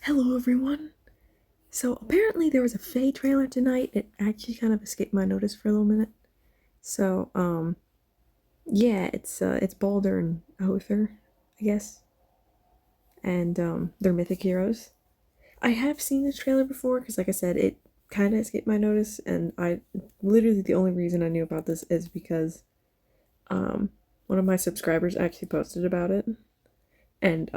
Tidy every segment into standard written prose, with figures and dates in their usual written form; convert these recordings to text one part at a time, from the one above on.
Hello everyone! So apparently there was a Faye trailer tonight. It actually kind of escaped my notice for a little minute. So, yeah, it's Baldr and Hödr, I guess. And, they're mythic heroes. I have seen this trailer before, because like I said, it kind of escaped my notice, and literally the only reason I knew about this is because, one of my subscribers actually posted about it. And,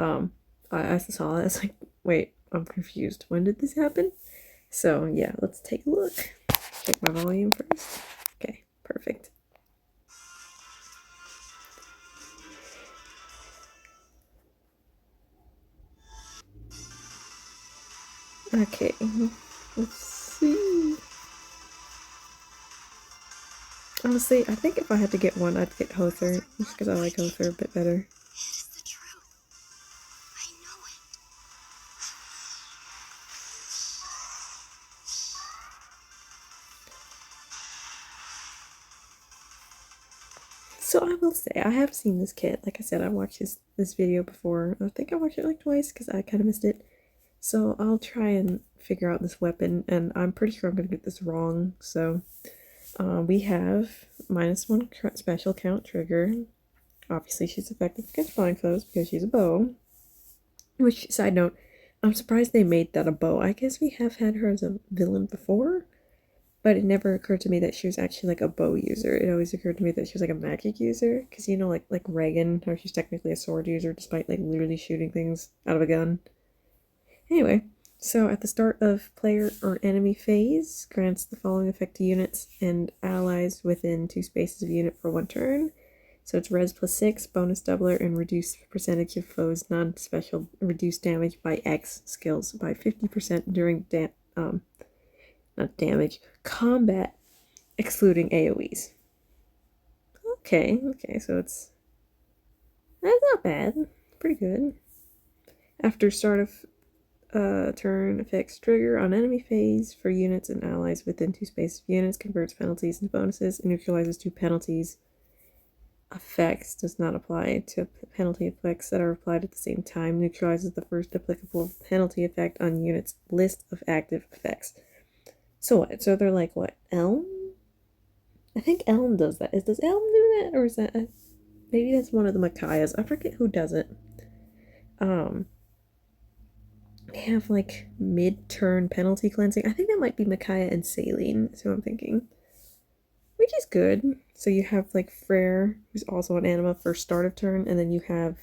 I saw it, I was like, wait, I'm confused. When did this happen? So yeah, let's take a look. Check my volume first. Okay, perfect. Okay, let's see. Honestly, I think if I had to get one, I'd get Hödr, just because I like Hödr a bit better. So I will say, I have seen this kit. Like I said, I watched this video before. I think I watched it like twice because I kind of missed it. So I'll try and figure out this weapon, and I'm pretty sure I'm going to get this wrong. So we have -1 special count trigger. Obviously, she's effective against flying foes because she's a bow. Which, side note, I'm surprised they made that a bow. I guess we have had her as a villain before, but it never occurred to me that she was actually like a bow user. It always occurred to me that she was like a magic user, because you know, like Reagan, how she's technically a sword user despite like literally shooting things out of a gun. Anyway, so at the start of player or enemy phase, grants the following effect to units and allies within 2 spaces of unit for 1 turn. So it's res +6, bonus doubler, and reduced percentage of foes non-special reduced damage by X skills by 50% during not damage, combat, excluding AoEs. Okay, so that's not bad. Pretty good. After start of turn effects trigger on enemy phase for units and allies within 2 spaces of units, converts penalties into bonuses, and neutralizes 2 penalties. Effects does not apply to penalty effects that are applied at the same time. Neutralizes the first applicable penalty effect on units list of active effects. So what? So they're like what? Elm? I think Elm does that. Does Elm do that, or is that maybe that's one of the Micaiahs? I forget who does it. They have like mid-turn penalty cleansing. I think that might be Micaiah and Saline. So I'm thinking. Which is good. So you have like Freyr, who's also an anima for start of turn, and then you have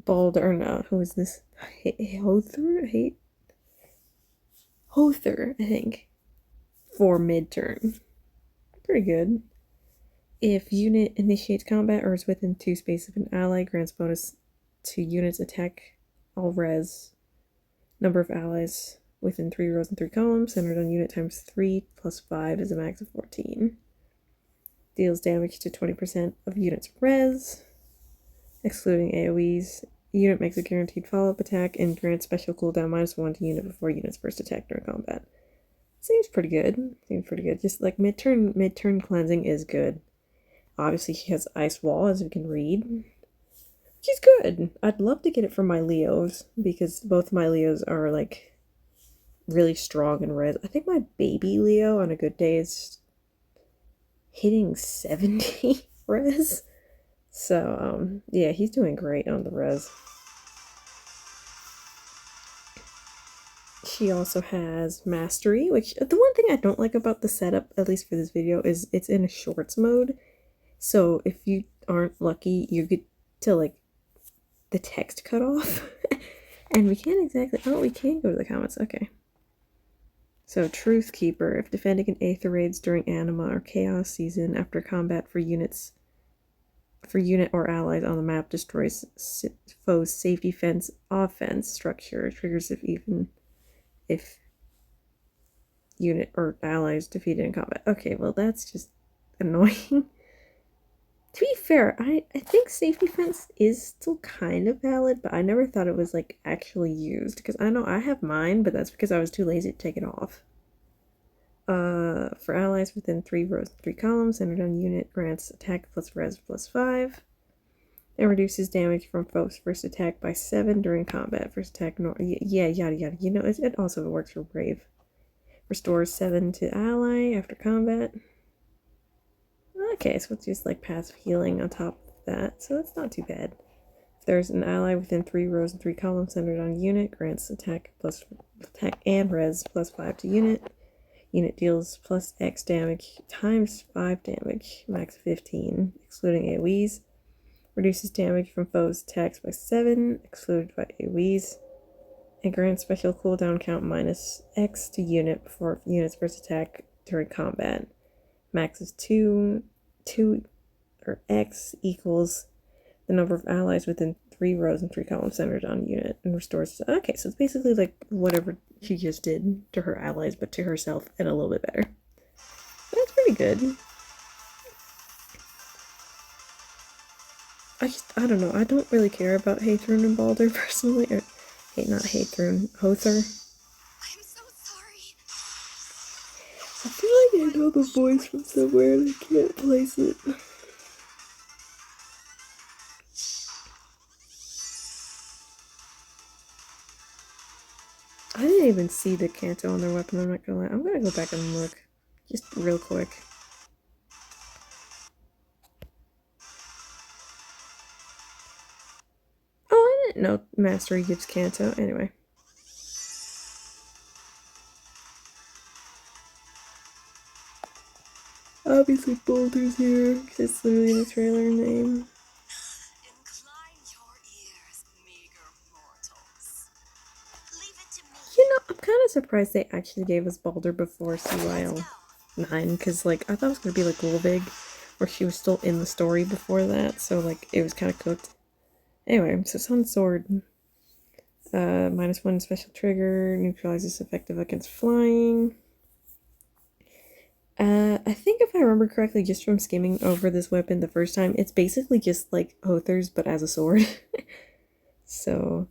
Baldr, or no, who is this? Hödr? Hödr, I think, for mid-turn. Pretty good. If unit initiates combat or is within 2 spaces of an ally, grants bonus to units attack all res. Number of allies within 3 rows and 3 columns, centered on unit times 3 plus 5 is a max of 14. Deals damage to 20% of units res, excluding AoEs. Unit makes a guaranteed follow-up attack and grants special cooldown -1 to unit before unit's first attack during combat. Seems pretty good. Just like mid-turn cleansing is good. Obviously, she has Ice Wall, as we can read, which is good. I'd love to get it for my Leos, because both my Leos are like really strong in res. I think my baby Leo on a good day is hitting 70 res. So, yeah, he's doing great on the res. She also has Mastery, which the one thing I don't like about the setup, at least for this video, is it's in a shorts mode. So if you aren't lucky, you get to like the text cut off. And we can't exactly, oh, we can go to the comments, okay. So Truth Keeper, if defending an Aether raids during Anima or Chaos season after combat for unit or allies on the map, destroys foe's safety fence offense structure, triggers if unit or allies defeated in combat. Okay, well that's just annoying. To be fair, I think safety fence is still kind of valid, but I never thought it was like actually used, because I know I have mine, but that's because I was too lazy to take it off. For allies within 3 rows and 3 columns, centered on unit, grants attack plus res plus 5. It reduces damage from foes' first attack by 7 during combat. First attack, yeah, yada yada. You know, it also works for Brave. Restores 7 to ally after combat. Okay, so it's just like passive healing on top of that, so that's not too bad. If there's an ally within 3 rows and 3 columns centered on a unit, grants attack and res plus 5 to unit. Unit deals plus X damage times 5 damage, max 15, excluding AoEs. Reduces damage from foes' attacks by 7, excluded by AoEs. And grants special cooldown count minus X to unit before unit's first attack during combat. Max is 2, or X equals the number of allies within 3 rows and 3 columns centered on unit, and restores. Okay, so it's basically like whatever she just did to her allies, but to herself, and a little bit better. That's pretty good. I don't know. I don't really care about Hödr and Baldr personally. Or, not Hödr, Hödr. I'm so sorry. I feel like I know the voice from somewhere and I can't place it. I didn't even see the canto on their weapon, I'm not gonna lie. I'm gonna go back and look. Just real quick. Oh, I didn't know Mastery gives canto. Anyway. Obviously Baldr's here, because it's literally the trailer name. Incline your ears, meager mortals. Leave it to me. You know, I'm kind of surprised they actually gave us Baldr before CYL 9, because, like, I thought it was going to be, like, Gulvig, where she was still in the story before that, so, like, it was kind of cooked. Anyway, so Sun Sword. -1 special trigger, neutralizes effective against flying. I think if I remember correctly, just from skimming over this weapon the first time, it's basically just like Hödr's, but as a sword. So,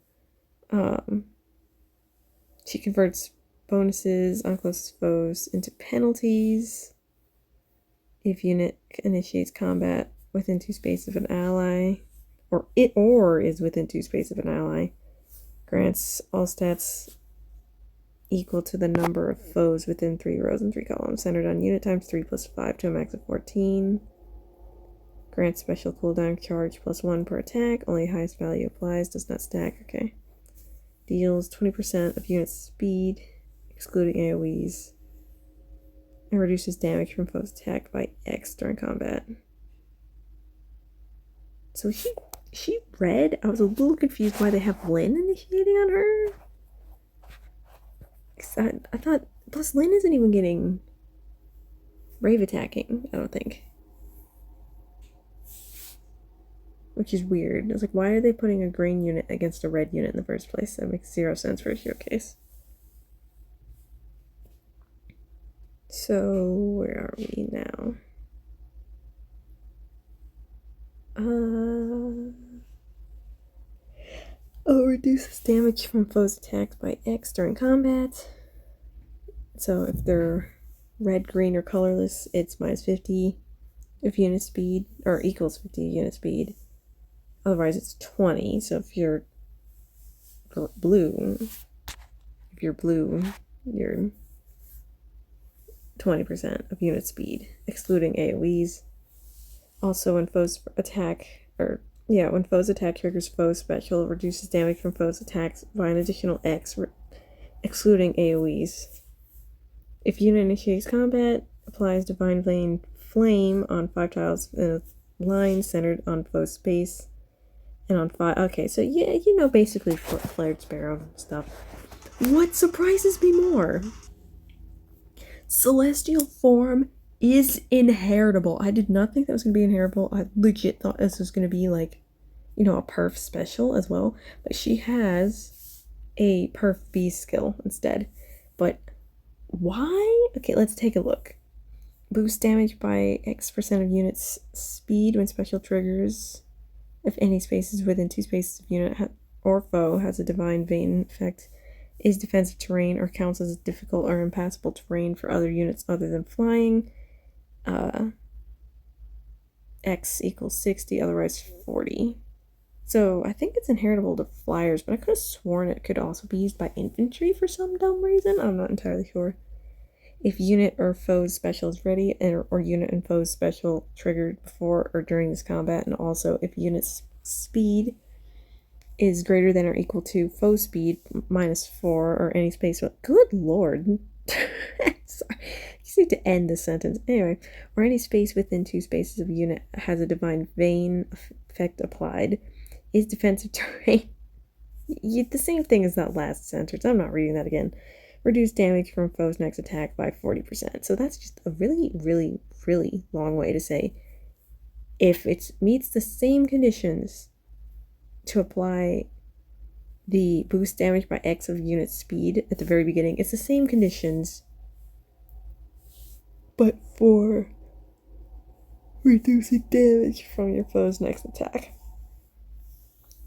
she converts bonuses on closest foes into penalties. If unit initiates combat within 2 spaces of an ally, or is within 2 spaces of an ally, grants all stats equal to the number of foes within 3 rows and 3 columns, centered on unit times 3 plus 5 to a max of 14. Grants special cooldown charge plus 1 per attack. Only highest value applies. Does not stack. Okay. Deals 20% of unit speed, excluding AoEs. And reduces damage from foes attacked by X during combat. So she red? I was a little confused why they have Lyn initiating on her. I thought, plus Lyn isn't even getting Brave attacking, I don't think. Which is weird. I was like, why are they putting a green unit against a red unit in the first place? That makes 0 sense for a showcase. So, where are we now? Reduces damage from foes attacks by X during combat. So if they're red, green, or colorless, it's -50 if unit speed, or equals 50 unit speed. Otherwise, it's 20. So if you're blue, you're 20% of unit speed, excluding AoEs. Also, when foes attack, when foes attack triggers foes special, reduces damage from foes attacks by an additional X, excluding AoEs. If unit initiates combat, applies Divine Flame on 5 tiles in a line centered on foe's space, and on 5. Okay, so yeah, you know, basically Flared Sparrow stuff. What surprises me more? Celestial form is inheritable. I did not think that was going to be inheritable. I legit thought this was going to be like, you know, a perf special as well. But she has a perf B skill instead. But why? Okay, let's take a look. Boost damage by X% of unit's speed when special triggers. If any spaces within 2 spaces of unit or foe has a Divine Vein effect, is defensive terrain, or counts as difficult or impassable terrain for other units other than flying. X equals 60, otherwise 40. So I think it's inheritable to flyers, but I could have sworn it could also be used by infantry for some dumb reason. I'm not entirely sure. If unit or foe's special is ready, or unit and foe's special triggered before or during this combat, and also if unit's speed is greater than or equal to foe speed -4 or any space. Good lord. Sorry. You just need to end the sentence. Anyway, or any space within 2 spaces of a unit has a divine vein effect applied, is defensive terrain. The same thing as that last sentence. I'm not reading that again. Reduce damage from foe's next attack by 40%. So that's just a really, really, really long way to say if it meets the same conditions to apply the boost damage by X of unit speed at the very beginning, it's the same conditions, but for reducing damage from your foe's next attack.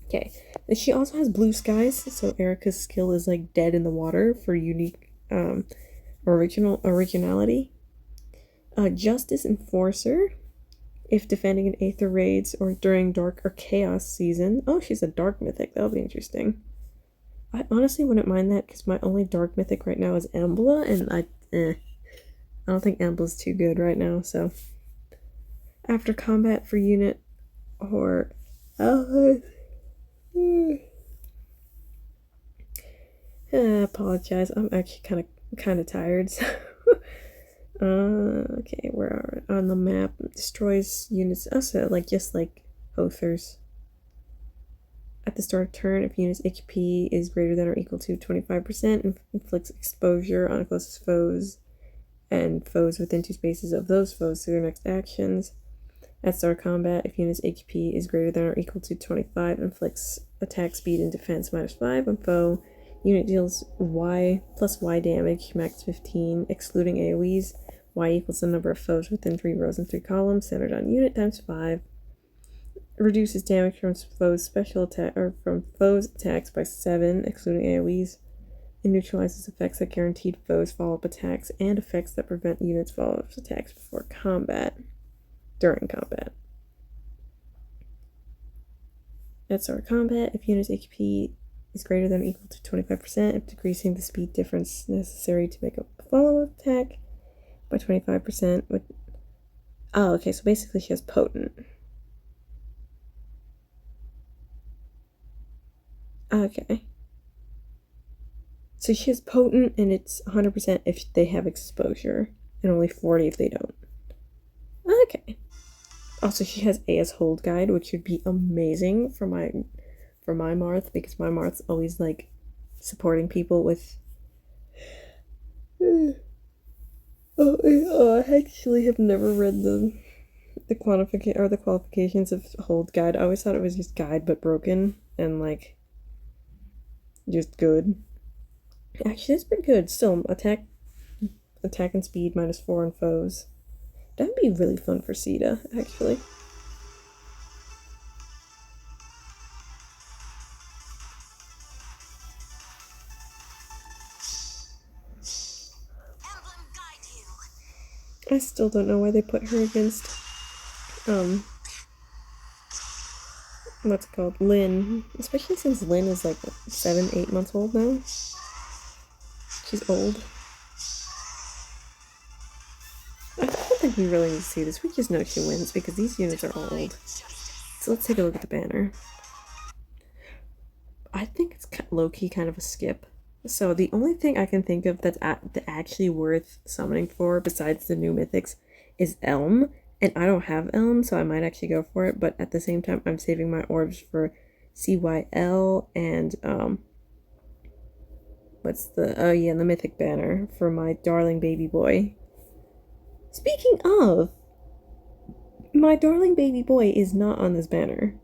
Okay, and she also has blue skies, so Erica's skill is like dead in the water for unique originality. Justice Enforcer, if defending an Aether raids or during Dark or Chaos season. Oh, she's a Dark Mythic, that'll be interesting. I honestly wouldn't mind that because my only Dark Mythic right now is Embla, and I don't think Embla's too good right now, so. After combat for unit or allies. I apologize, I'm actually kind of tired, so. Okay, where are we? On the map, destroys units. Also, just like Hödr's. At the start of turn, if unit's HP is greater than or equal to 25%, inflicts exposure on closest foes and foes within 2 spaces of those foes through their next actions. At start of combat, if unit's HP is greater than or equal to 25, inflicts attack speed and defense -5 on foe. Unit deals Y plus Y damage, max 15, excluding AoEs. Y equals the number of foes within 3 rows and 3 columns, centered on unit times 5. Reduces damage from foes' special attack or from foes' attacks by 7, excluding AoEs. It neutralizes effects that guaranteed foes' follow-up attacks and effects that prevent units' follow-up attacks before combat. During combat. At start combat, if unit's HP is greater than or equal to 25%, if decreasing the speed difference necessary to make a follow-up attack by 25%. Oh, okay, so basically she has potent. Okay. So she has potent, and it's 100% if they have exposure, and only 40 if they don't. Okay. Also, she has AS Hold Guide, which would be amazing for my Marth, because my Marth's always like supporting people with. I actually have never read the qualifications of Hold Guide. I always thought it was just guide but broken and like just good. Actually, that's pretty good. Still, attack and speed -4 on foes. That'd be really fun for Sita, actually. I still don't know why they put her against, what's it called? Lynn. Especially since Lynn is like 7, 8 months old now. She's old. I don't think we really need to see this. We just know she wins because these units are all old. So let's take a look at the banner. I think it's low-key kind of a skip. So the only thing I can think of that's actually worth summoning for besides the new mythics is Elm. And I don't have Elm, so I might actually go for it. But at the same time, I'm saving my orbs for CYL and, what's the, oh yeah, the mythic banner for my darling baby boy. Speaking of, my darling baby boy is not on this banner.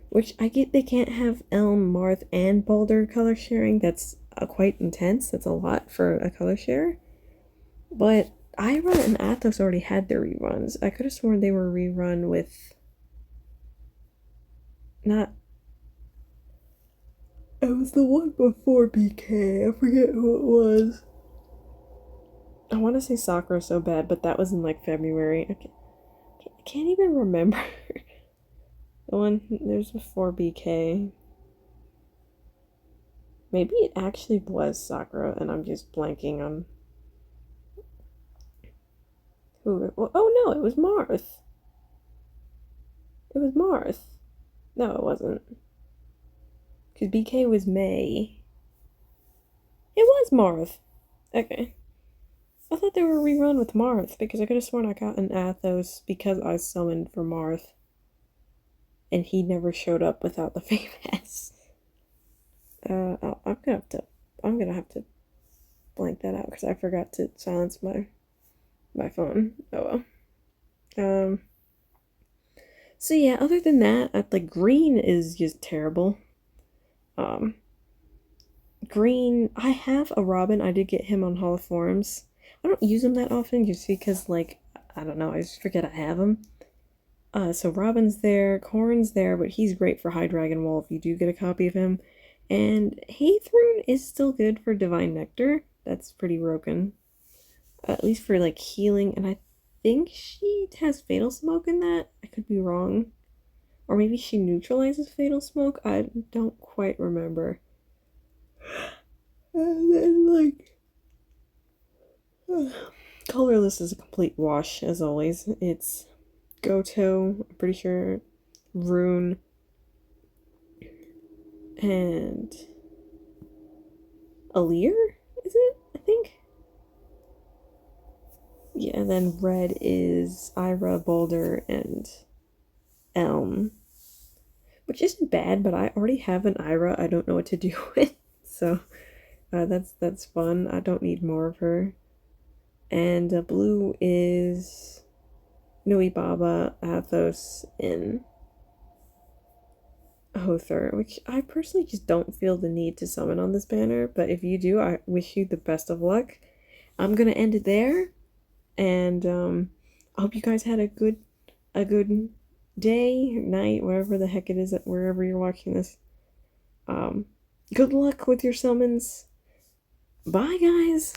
Which I get they can't have Elm, Marth, and Baldr color sharing. That's quite intense. That's a lot for a color share. But Ira and Athos already had their reruns. I could have sworn they were rerun with... Not... It was the one before BK. I forget who it was. I want to say Sakura so bad, but that was in like February. I can't even remember. The one there's before BK. Maybe it actually was Sakura, and I'm just blanking on who. Oh no, it was Marth. It was Marth. No, it wasn't. Because BK was May. It was Marth. Okay. I thought they were rerun with Marth because I could have sworn I got an Athos because I summoned for Marth. And he never showed up without the famous. I'm gonna have to blank that out because I forgot to silence my phone. Oh well. So yeah, other than that, like green is just terrible. Um, green. I have a Robin. I did get him on Hall of Forums. I don't use him that often just because like I don't know. I just forget I have him. So Robin's there, Corrin's there, but he's great for High Dragon Wall if you do get a copy of him. And Hödr is still good for Divine Nectar. That's pretty broken. At least for like healing, and I think she has Fatal Smoke in that. I could be wrong. Or maybe she neutralizes Fatal Smoke. I don't quite remember. And then like colorless is a complete wash as always. It's Goto, I'm pretty sure Rune, and Alir, is it? I think. Yeah, and then red is Ira, Baldr, and Elm. Which isn't bad, but I already have an Ira I don't know what to do with. So that's fun. I don't need more of her. And blue is Nui Baba, Athos, and Hödr, which I personally just don't feel the need to summon on this banner, but if you do, I wish you the best of luck. I'm gonna end it there, and I hope you guys had a good day, night, wherever the heck it is, wherever you're watching this. Good luck with your summons. Bye, guys.